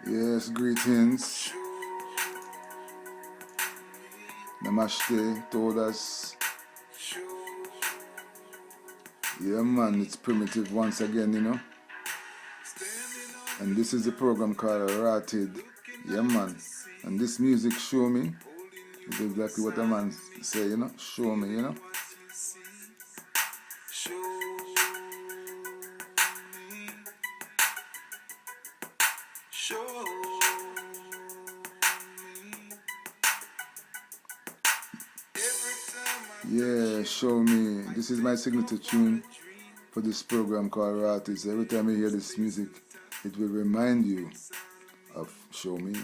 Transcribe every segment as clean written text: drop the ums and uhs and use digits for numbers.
Yes, greetings. Namaste, todas. Yeah, man, it's primitive once again, you know. And this is the program called Ratid. Yeah, man. And this music show me. It's exactly what a man say, you know. Show me, you know. Yeah, show me. This is my signature tune for this program called Ratid. So every time you hear this music, it will remind you of Show Me.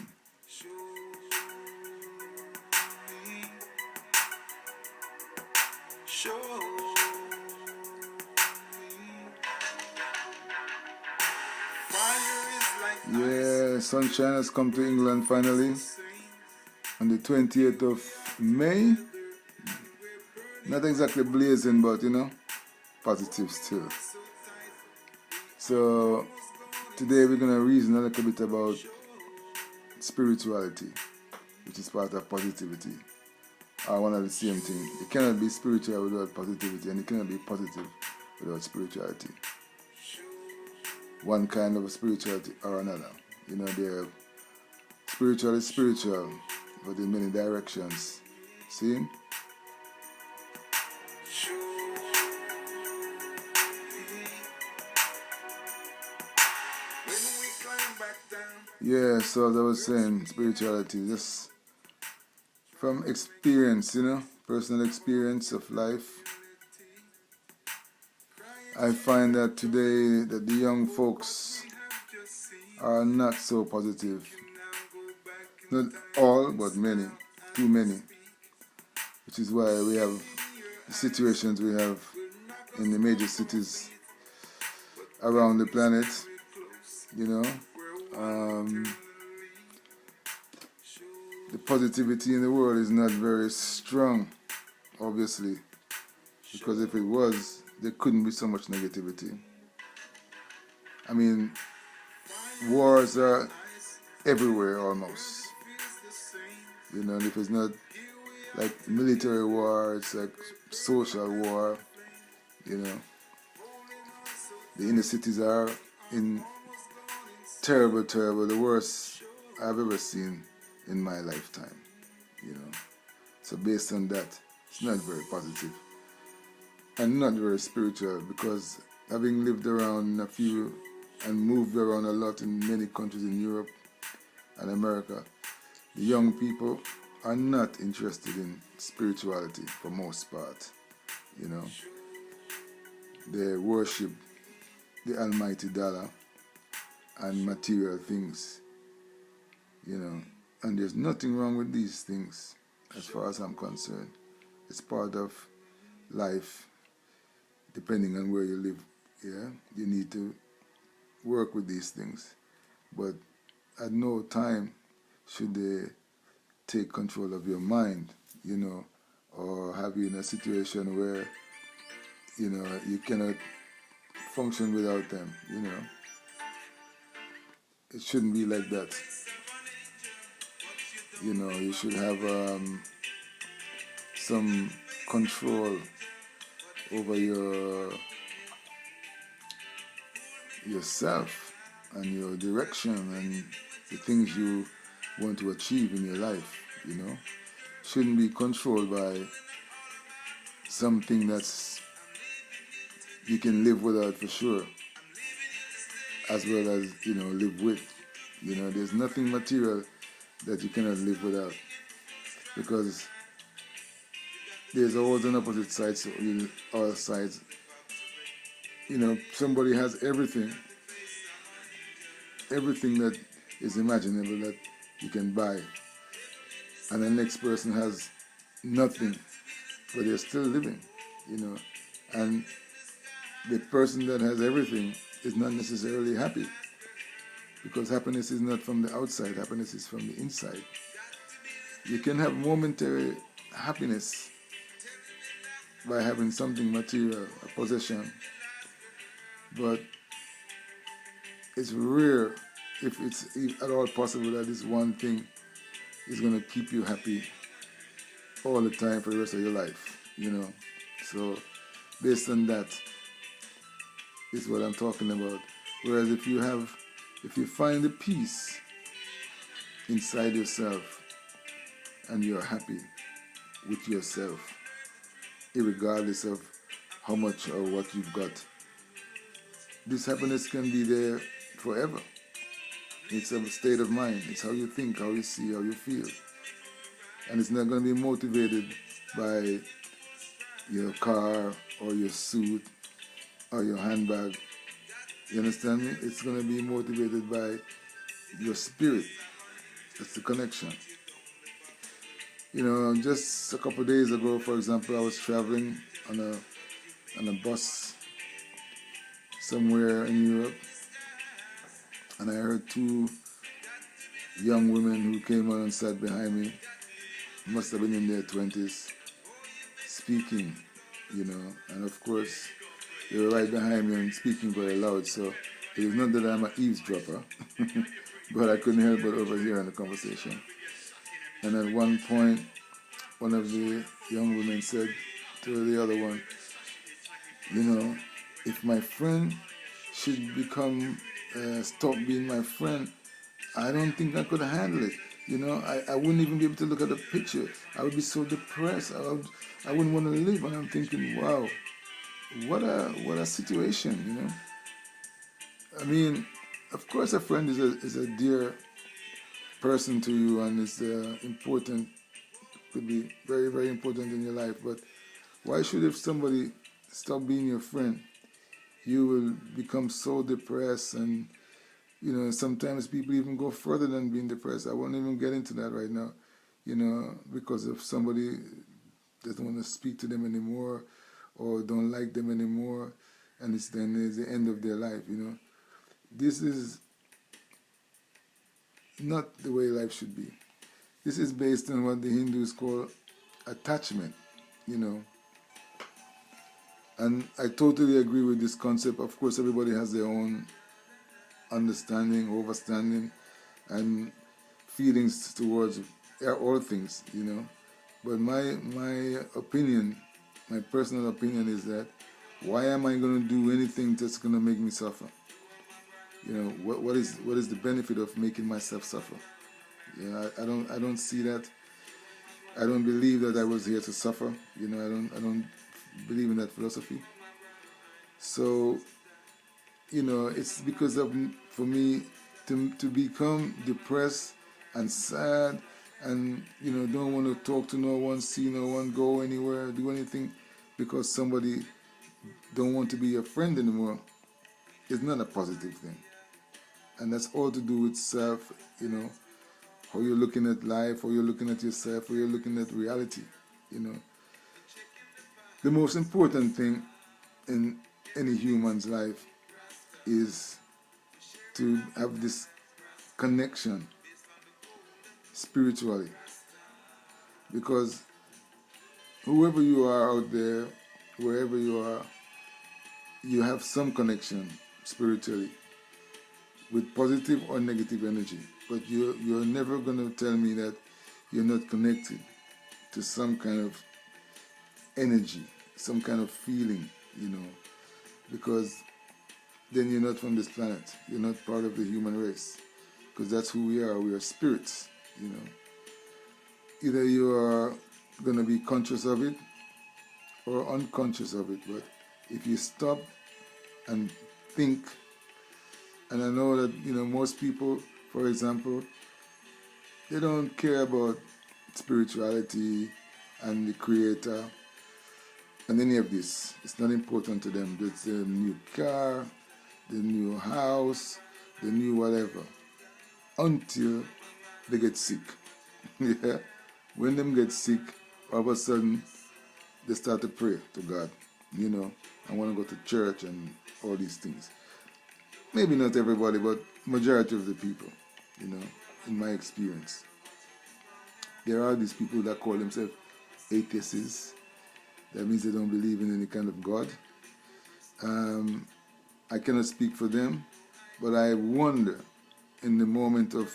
Yeah, sunshine has come to England finally on the 28th of May. Not exactly blazing, but you know, positive still. So today we're going to reason a little bit about spirituality, which is part of positivity. One of the same thing. You cannot be spiritual without positivity, and you cannot be positive without spirituality. One kind of spirituality or another. You know, they're spiritual is spiritual, but in many directions. See? Yeah, so as I was saying, spirituality, just from experience, you know, personal experience of life. I find that today that the young folks are not so positive. Not all, but many, too many. Which is why we have the situations we have in the major cities around the planet, you know. The positivity in the world is not very strong, obviously, because if it was, there couldn't be so much negativity. I mean, wars are everywhere almost. You know, if it's not like military war, it's like social war, you know. The inner cities are in terrible, the worst I've ever seen in my lifetime, you know. So based on that, it's not very positive and not very spiritual, because having lived around a few and moved around a lot in many countries in Europe and America, the young people are not interested in spirituality for most part, you know. They worship the almighty dollar and material things, you know. And there's nothing wrong with these things as far as I'm concerned. It's part of life, depending on where you live. Yeah, you need to work with these things, but at no time should they take control of your mind, you know, or have you in a situation where, you know, you cannot function without them, you know. It shouldn't be like that. You know, you should have some control over yourself and your direction and the things you want to achieve in your life, you know. Shouldn't be controlled by something that's you can live without for sure, as well as, you know, live with. You know, there's nothing material that you cannot live without, because there's always an opposite side, so all sides. You know, somebody has everything that is imaginable that you can buy, and the next person has nothing, but they're still living, you know. And the person that has everything is not necessarily happy, because happiness is not from the outside, happiness is from the inside. You can have momentary happiness by having something material, a possession, but it's rare if it's at all possible that this one thing is going to keep you happy all the time for the rest of your life, you know. So based on that is what I'm talking about. Whereas if you find the peace inside yourself and you're happy with yourself, irregardless of how much or what you've got, this happiness can be there forever. It's a state of mind. It's how you think, how you see, how you feel. And it's not going to be motivated by your car or your suit or your handbag. You understand me? It's going to be motivated by your spirit. That's the connection. You know, just a couple of days ago, for example, I was traveling on a bus somewhere in Europe, and I heard two young women who came on and sat behind me, must have been in their 20s, speaking, you know, and of course they were right behind me and speaking very loud, so it is not that I'm an eavesdropper, but I couldn't help but overhear the conversation. And at one point, one of the young women said to the other one, you know, if my friend should stop being my friend, I don't think I could handle it. You know, I wouldn't even be able to look at the picture. I would be so depressed. I wouldn't want to live. And I'm thinking, wow, what a situation, you know. I mean, of course a friend is a dear person to you and is important, could be very, very important in your life. But why should, if somebody stop being your friend, you will become so depressed? And you know, sometimes people even go further than being depressed. I won't even get into that right now, you know, because if somebody doesn't want to speak to them anymore or don't like them anymore, and it's the end of their life, you know. This is not the way life should be. This is based on what the Hindus call attachment, you know. And I totally agree with this concept. Of course, everybody has their own understanding, overstanding, and feelings towards all things, you know. But my opinion, my personal opinion is that why am I going to do anything that's going to make me suffer? You know, what is the benefit of making myself suffer? You know, I don't see that. I don't believe that I was here to suffer. You know, I don't believe in that philosophy. So, you know, it's because of, for me, to become depressed and sad and, you know, don't want to talk to no one, see no one, go anywhere, do anything because somebody don't want to be your friend anymore is not a positive thing. And that's all to do with self, you know, how you're looking at life, how you're looking at yourself, how you're looking at reality, you know. The most important thing in any human's life is to have this connection spiritually, because whoever you are out there, wherever you are, you have some connection spiritually with positive or negative energy, but you're never going to tell me that you're not connected to some kind of energy, some kind of feeling, you know, because then you're not from this planet. You're not part of the human race, because that's who we are. We are spirits, you know. Either you are going to be conscious of it or unconscious of it, but if you stop and think, and I know that, you know, most people, for example, they don't care about spirituality and the Creator and any of this. It's not important to them. It's the new car, the new house, the new whatever, until they get sick. Yeah? When them get sick, all of a sudden they start to pray to God. You know, I want to go to church and all these things. Maybe not everybody, but majority of the people, you know, in my experience. There are these people that call themselves atheists. That means they don't believe in any kind of God. I cannot speak for them, but I wonder in the moment of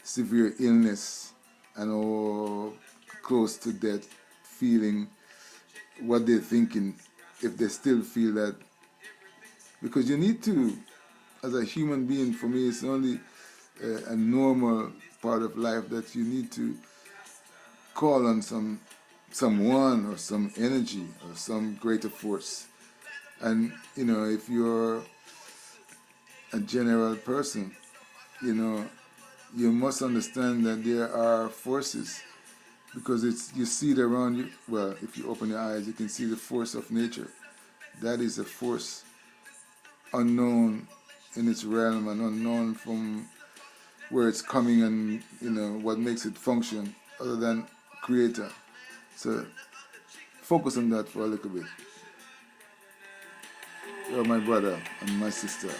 severe illness and or close to death, feeling what they're thinking, if they still feel that. Because you need to, as a human being, for me, it's only a normal part of life that you need to call on someone or some energy or some greater force. And if you're a general person, you must understand that there are forces, because you see it around you. Well, if you open your eyes, you can see the force of nature. That is a force unknown in its realm and unknown from where it's coming, and what makes it function other than creator. So focus on that for a little bit. You're my brother and my sister.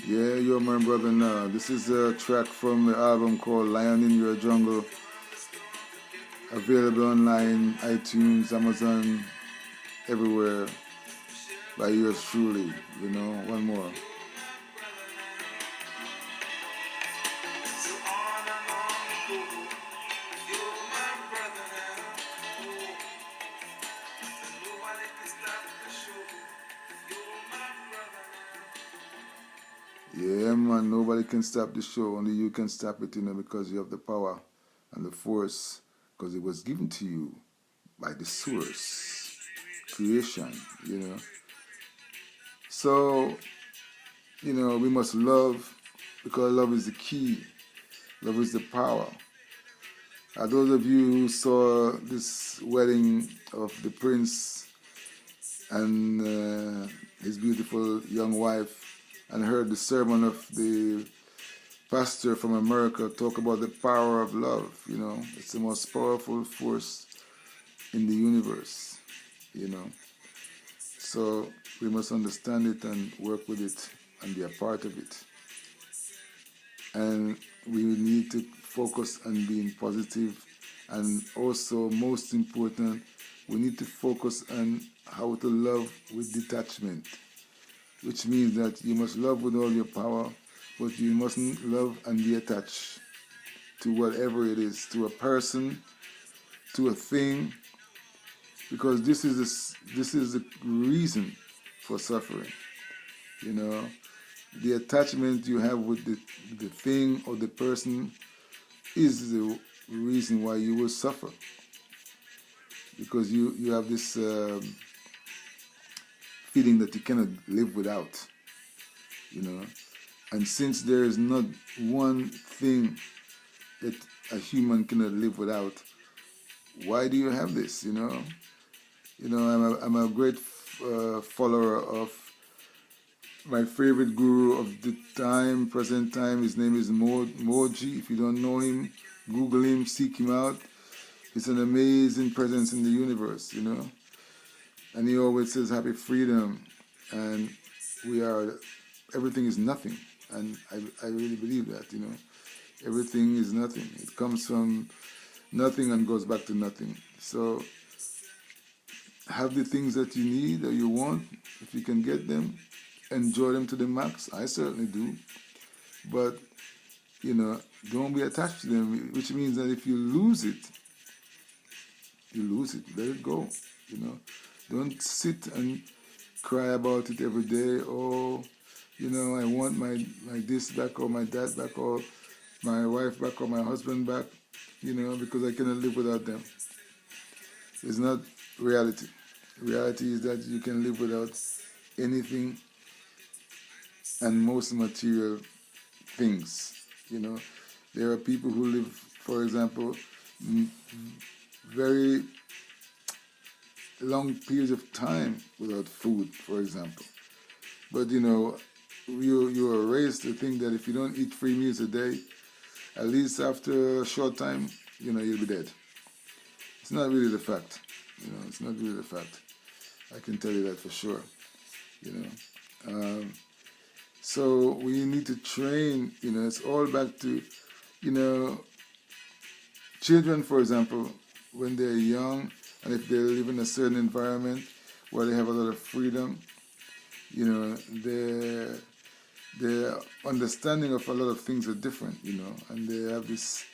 Yeah, you're my brother now. This is a track from the album called Lion in Your Jungle. Available online, iTunes, Amazon, everywhere. By yours truly, one more. Yeah, man, nobody can stop the show. Only you can stop it, because you have the power and the force, because it was given to you by the source, creation, So, we must love, because love is the key. Love is the power. Those of you who saw this wedding of the prince and his beautiful young wife, and heard the sermon of the pastor from America talk about the power of love, it's the most powerful force in the universe, So we must understand it and work with it and be a part of it. And we need to focus on being positive, and also, most important, we need to focus on how to love with detachment, which means that you must love with all your power, but you mustn't love and be attached to whatever it is, to a person, to a thing, because this is the reason for suffering. The attachment you have with the thing or the person is the reason why you will suffer, because you have this feeling that you cannot live without, and since there is not one thing that a human cannot live without, why do you have this? I'm a great follower of my favorite guru of the present time. His name is Moji. If you don't know him, Google him, seek him out. He's an amazing presence in the universe, And he always says happy freedom, and everything is nothing. And I really believe that, Everything is nothing. It comes from nothing and goes back to nothing. So have the things that you need or you want. If you can get them, enjoy them to the max. I certainly do. But, don't be attached to them, which means that if you lose it, you lose it. Let it go, Don't sit and cry about it every day. Oh, I want my this back or my that back or my wife back or my husband back, because I cannot live without them. It's not reality. Reality is that you can live without anything and most material things. There are people who live, for example, very long periods of time without food, for example. But you are raised to think that if you don't eat 3 meals a day, at least after a short time, you'll be dead. It's not really the fact. It's not really the fact. I can tell you that for sure. So we need to train. It's all back to, children, for example, when they're young, and if they live in a certain environment where they have a lot of freedom, their understanding of a lot of things are different, and they have this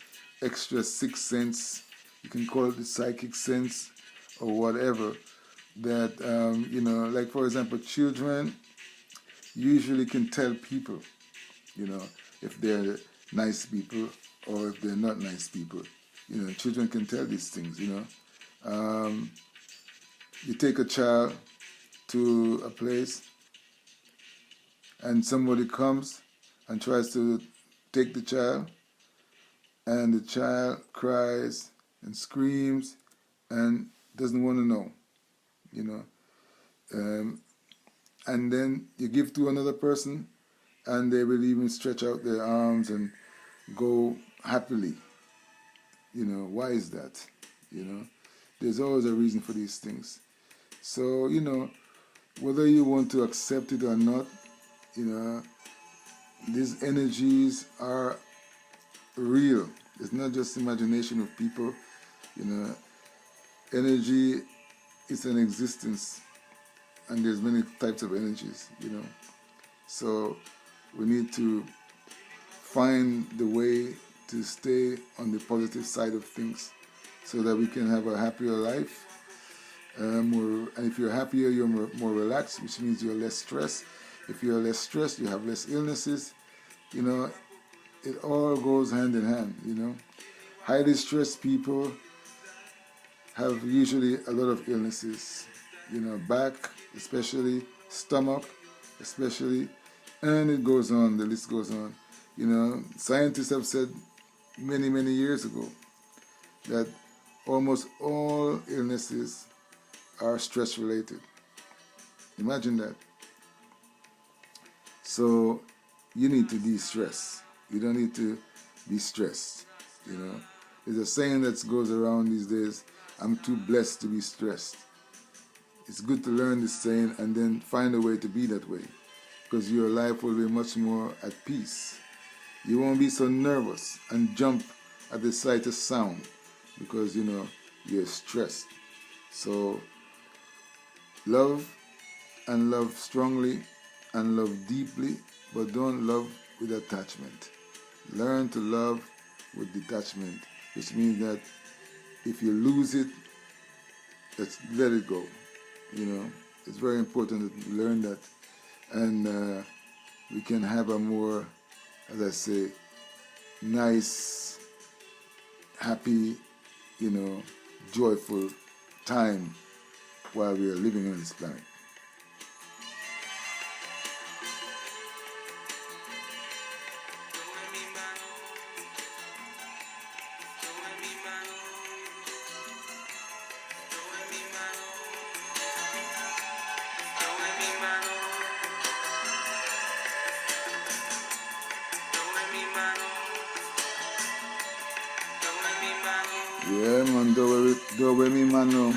extra sixth sense, you can call it the psychic sense or whatever, that, like for example, children usually can tell people, if they're nice people or if they're not nice people. Children can tell these things, You take a child to a place and somebody comes and tries to take the child, and the child cries and screams and doesn't want to know, and then you give to another person and they will even stretch out their arms and go happily. Why is that? There's always a reason for these things. So, whether you want to accept it or not, these energies are real. It's not just imagination of people. Energy is an existence, and there's many types of energies, So we need to find the way to stay on the positive side of things so that we can have a happier life. And if you're happier, you're more relaxed, which means you're less stressed. If you're less stressed, you have less illnesses. It all goes hand in hand, Highly stressed people have usually a lot of illnesses, back especially, stomach especially, and it goes on, the list goes on. Scientists have said many, many years ago that almost all illnesses are stress related. Imagine that. So you need to de-stress. You don't need to be stressed. There's a saying that goes around these days, I'm too blessed to be stressed. It's good to learn this saying and then find a way to be that way, because your life will be much more at peace. You won't be so nervous and jump at the slightest sound because, you're stressed. So love, and love strongly, and love deeply, but don't love with attachment. Learn to love with detachment, which means that if you lose it, let it go. It's very important that we learn that, and we can have a more, as I say, nice, happy, joyful time while we are living on this planet. Yeah, man, do with me, man. No.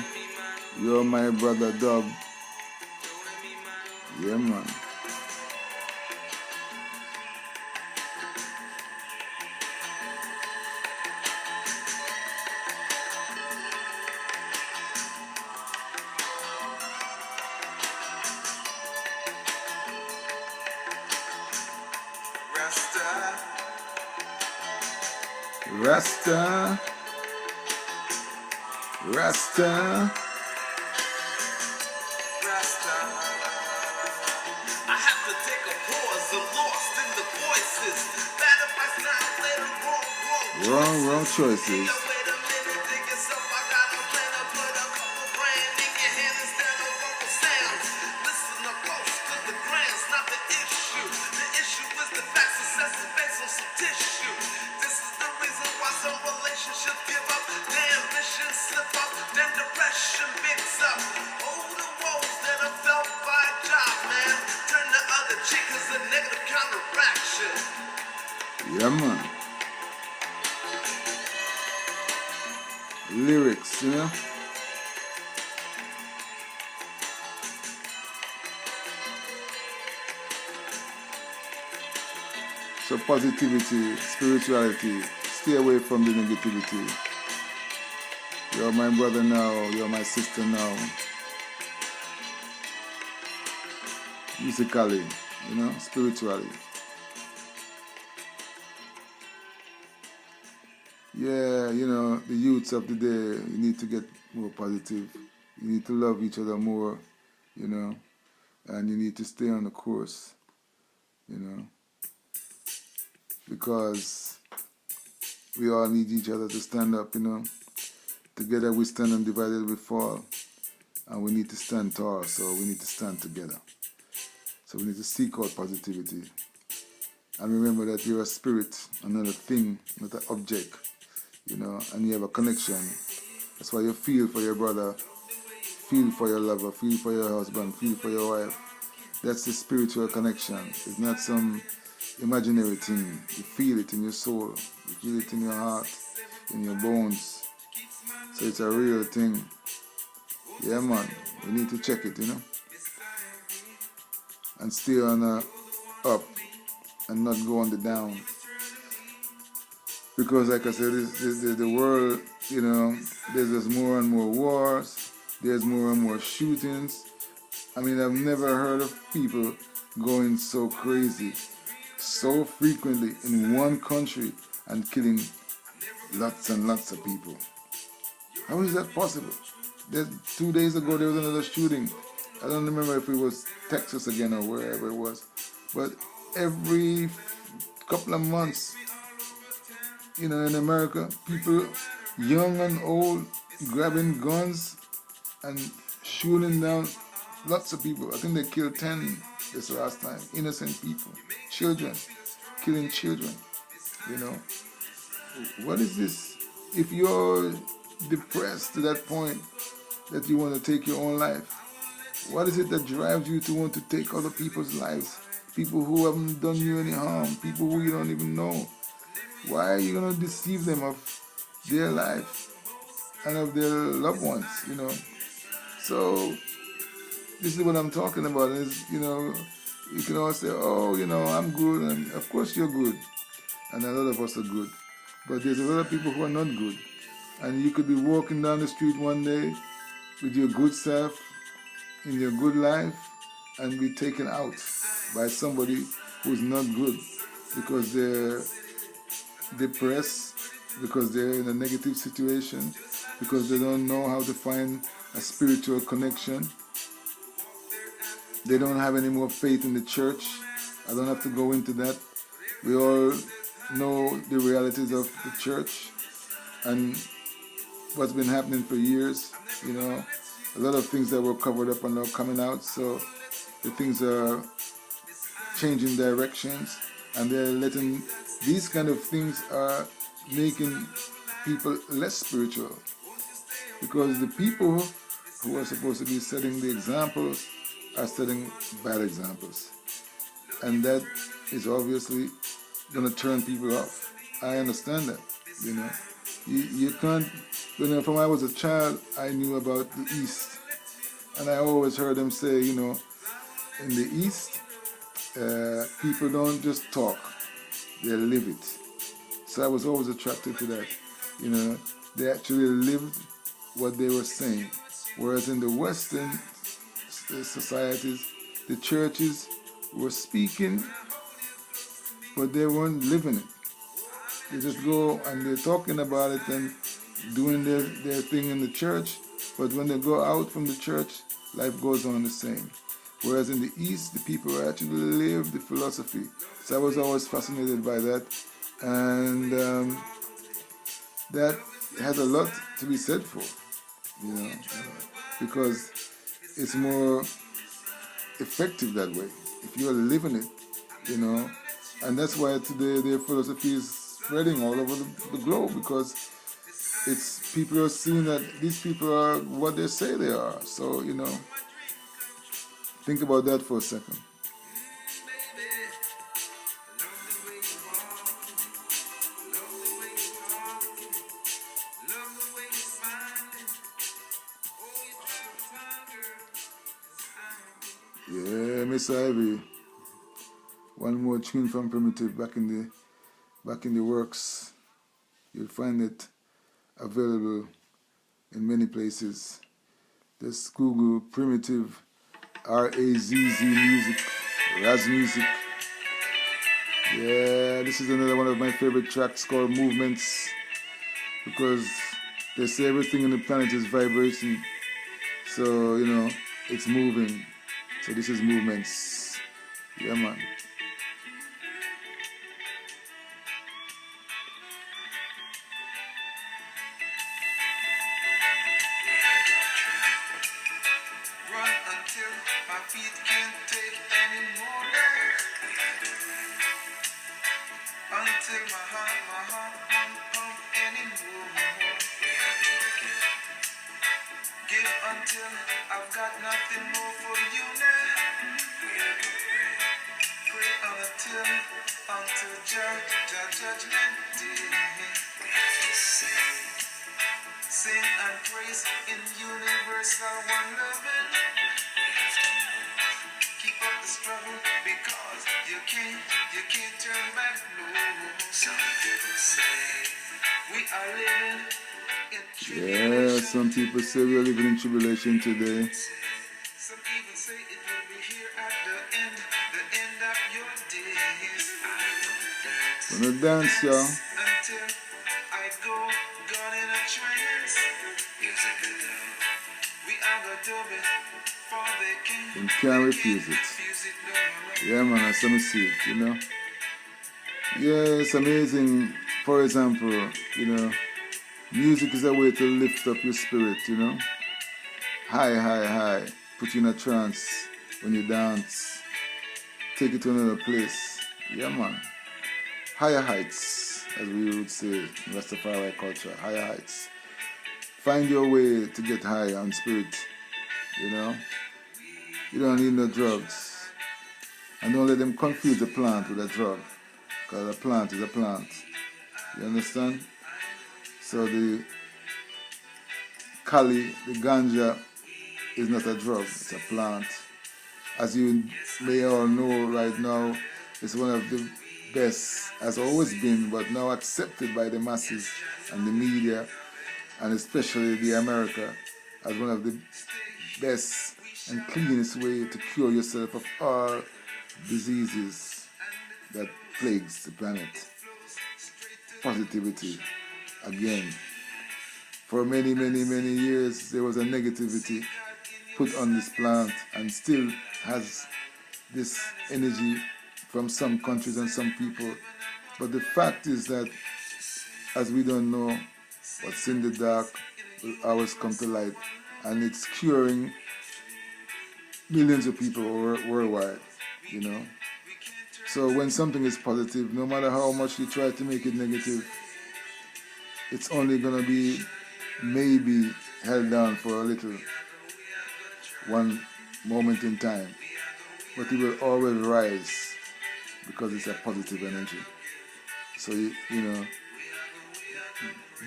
You're my brother, Dub. Yeah, man. Rasta. Rasta. I have to take a pause. I'm lost in the voices. Bad if I sound later Wrong choices. Yo, wait a minute, dig yourself. I got a plan to put a couple grand in your hand instead of vocal sounds. Listen up close, cause the grand's not the issue. The issue is the fact success is based on some tissue. This is the reason why some relationships give up. Their ambitions slip up, then depression bigs up. Oh, the woes that are felt by a job, man. Turn the other cheek, cause a negative Yeah, man. Lyrics, you know. So positivity, spirituality, stay away from the negativity. You're my brother now, you're my sister now. Musically, you know, spiritually. Yeah, you know, the youths of the day, you need to get more positive. You need to love each other more, you know, and you need to stay on the course, you know, because we all need each other to stand up, you know. Together we stand and divided we fall, and we need to stand tall, so we need to stand together. So we need to seek out positivity. And remember that you're a spirit, another thing, not an object, you know, and you have a connection. That's why you feel for your brother, feel for your lover, feel for your husband, feel for your wife. That's the spiritual connection. It's not some imaginary thing. You feel it in your soul, you feel it in your heart, in your bones. So it's a real thing. Yeah, man, we need to check it, you know, and stay on the up and not go on the down. Because like I said, the world, you know, there's just more and more wars, there's more and more shootings. I mean, I've never heard of people going so crazy, so frequently in one country and killing lots and lots of people. How is that possible? 2 days ago there was another shooting. I don't remember if it was Texas again or wherever it was. But every couple of months, you know, in America, people, young and old, grabbing guns and shooting down lots of people. I think they killed 10 this last time. Innocent people, children, killing children, you know. What is this? If you're depressed to that point that you want to take your own life, what is it that drives you to want to take other people's lives? People who haven't done you any harm, people who you don't even know. Why are you going to deceive them of their life and of their loved ones, you know? So this is what I'm talking about. Is, you know, you can all say, oh, you know, I'm good, and of course you're good, and a lot of us are good. But there's a lot of people who are not good. And you could be walking down the street one day with your good self, in your good life, and be taken out by somebody who's not good because they're depressed, because they're in a negative situation, because they don't know how to find a spiritual connection. They don't have any more faith in the church. I don't have to go into that. We all know the realities of the church and what's been happening for years, you know. A lot of things that were covered up are now coming out, so the things are changing directions, and they're letting, these kind of things are making people less spiritual, because the people who are supposed to be setting the examples are setting bad examples, and that is obviously going to turn people off. I understand that, you know. You can't, you know, from I was a child, I knew about the East, and I always heard them say, you know, in the East, people don't just talk, they live it. So I was always attracted to that, you know. They actually lived what they were saying. Whereas in the Western societies, the churches were speaking, but they weren't living it. They just go and they're talking about it and doing their thing in the church, but when they go out from the church, life goes on the same. Whereas in the East, the people actually live the philosophy. So I was always fascinated by that. And that has a lot to be said for, you know, because it's more effective that way, if you're living it, you know. And that's why today their philosophy is spreading all over the globe, because it's, people are seeing that these people are what they say they are. So, you know, think about that for a second. Yeah, Miss Ivy. One more tune from Primitive back in the works. You'll find it available in many places. Just Google Primitive RAZZ Music, Raz Music. Yeah, this is another one of my favorite tracks called Movements, because they say everything on the planet is vibration. So, it's moving. So this is Movements. Yeah, man. Run until my feet can't take anymore. Until my heart pump anymore. Give until I've got nothing more for you now. Pray until judgment day. Sing and praise in universal one loving. Keep up the struggle because you can't turn back. No, some people say we are living in tribulation. Yeah, some people say we are living in tribulation today. Some even say it will be here at the end of your days. I Wanna dance, y'all? until I go gone in a trance. Music alone. We are gonna do it for the king. And can't refuse it. Refuse it no more. Yeah, man, that's some see it. Yeah, it's amazing. For example, music is a way to lift up your spirit, High. Put you in a trance when you dance. Take it to another place. Yeah, man. Higher heights, as we would say in Rastafari culture. Higher heights. Find your way to get high on spirit, You don't need no drugs. And don't let them confuse the plant with a drug. Because a plant is a plant. You understand? So the Kali, the ganja, is not a drug, it's a plant. As you may all know right now, it's one of the best, has always been, but now accepted by the masses and the media, and especially the America, as one of the best and cleanest way to cure yourself of all diseases that plagues the planet. Positivity, again. For many years, there was a negativity put on this plant and still has this energy from some countries and some people. But the fact is that as we don't know what's in the dark will always come to light, and it's curing millions of people worldwide, So when something is positive, no matter how much you try to make it negative, it's only going to be maybe held down for a little, one moment in time, but it will always rise because it's a positive energy. So,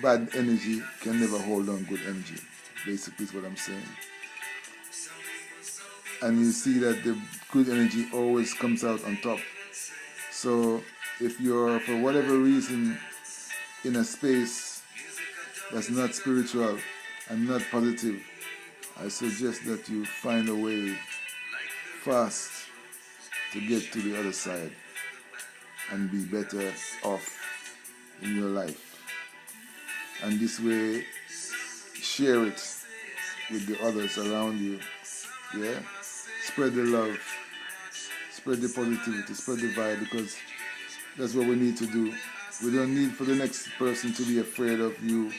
bad energy can never hold on good energy, basically is what I'm saying. And you see that the good energy always comes out on top. So if you're, for whatever reason, in a space that's not spiritual and not positive, I suggest that you find a way fast to get to the other side and be better off in your life. And this way, share it with the others around you. Yeah? Spread the love, spread the positivity, spread the vibe, because that's what we need to do. We don't need for the next person to be afraid of you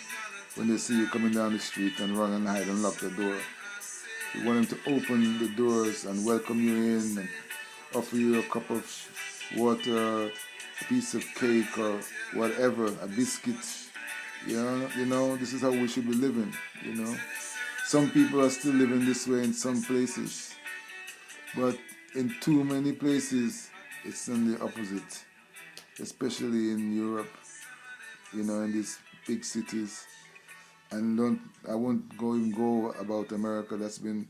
when they see you coming down the street and run and hide and lock the door. We want them to open the doors and welcome you in and offer you a cup of water, a piece of cake or whatever, a biscuit. This is how we should be living, Some people are still living this way in some places, but in too many places, it's on the opposite, especially in Europe, in these big cities. And I won't go about America. That's been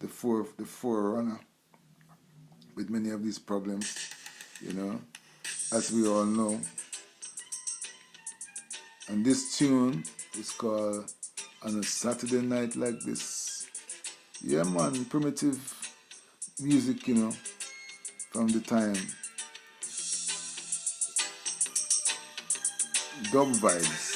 the forerunner. with many of these problems, as we all know. And this tune is called On a Saturday Night Like This. Yeah, man, primitive music, from the time. Dub vibes.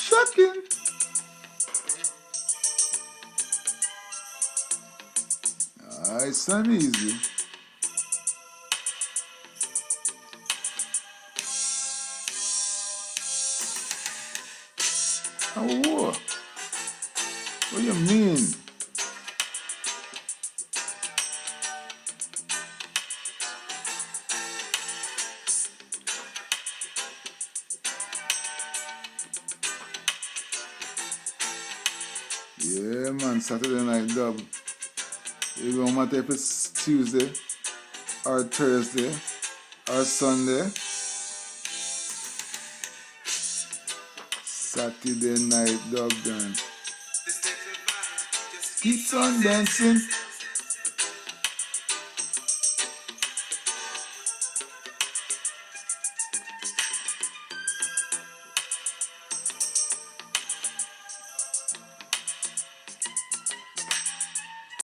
Shocking. It's not easy. Oh, what do you mean? Yeah, man, Saturday night dub. It don't matter if it's Tuesday or Thursday or Sunday. Saturday night dub dance. Keeps on dancing.